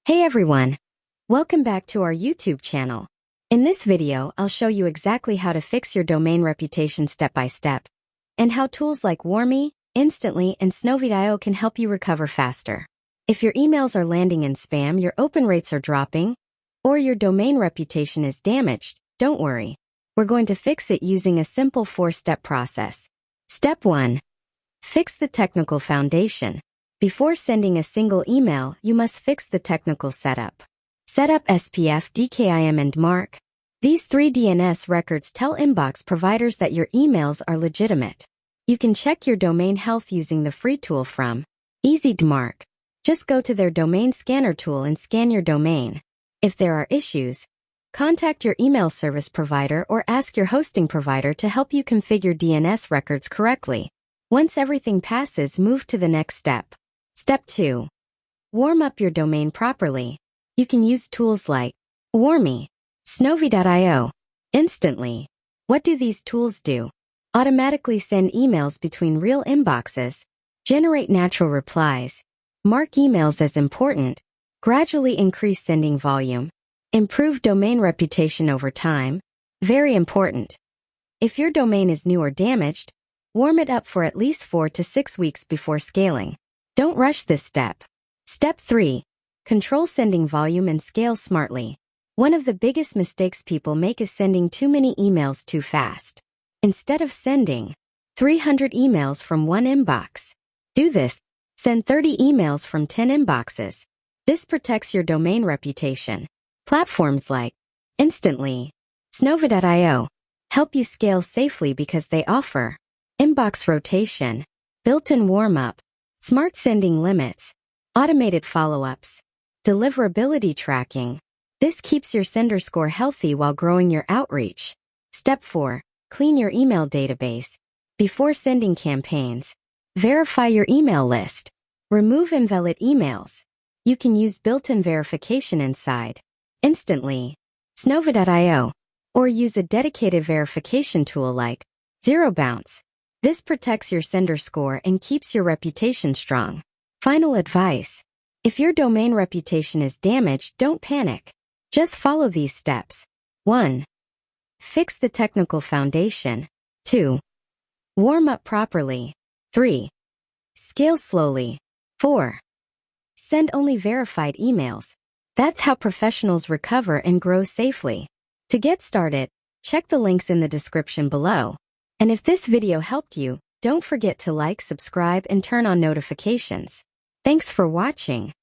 Hey everyone! Welcome back to our YouTube channel. In this video, I'll show you exactly how to fix your domain reputation step by step, and how tools like Warmy, Instantly, and Snowy.io can help you recover faster. If your emails are landing in spam, your open rates are dropping, or your domain reputation is damaged, don't worry. We're going to fix it using a simple 4-step process. Step 1. Fix the technical foundation. Before sending a single email, you must fix the technical setup. Set up SPF, DKIM, and MARC. These 3 DNS records tell inbox providers that your emails are legitimate. You can check your domain health using the free tool from EasyDMarc. Just go to their domain scanner tool and scan your domain. If there are issues, contact your email service provider or ask your hosting provider to help you configure DNS records correctly. Once everything passes, move to the next step. Step 2. Warm up your domain properly. You can use tools like Warmy, Snowy.io, Instantly. What do these tools do? Automatically send emails between real inboxes, generate natural replies, mark emails as important, gradually increase sending volume, improve domain reputation over time. Very important. If your domain is new or damaged, warm it up for at least 4 to 6 weeks before scaling. Don't rush this step. Step 3. Control sending volume and scale smartly. One of the biggest mistakes people make is sending too many emails too fast. Instead of sending 300 emails from one inbox, do this. Send 30 emails from 10 inboxes. This protects your domain reputation. Platforms like Instantly, Snowy.io help you scale safely because they offer inbox rotation, built-in warm-up, smart sending limits, automated follow-ups, deliverability tracking. This keeps your sender score healthy while growing your outreach. Step 4. Clean your email database. Before sending campaigns, verify your email list. Remove invalid emails. You can use built-in verification inside Instantly, Snowy.io, or use a dedicated verification tool like Zero Bounce. This protects your sender score and keeps your reputation strong. Final advice. If your domain reputation is damaged, don't panic. Just follow these steps. 1. Fix the technical foundation. 2. Warm up properly. 3. Scale slowly. 4. Send only verified emails. That's how professionals recover and grow safely. To get started, check the links in the description below. And if this video helped you, don't forget to like, subscribe, and turn on notifications. Thanks for watching.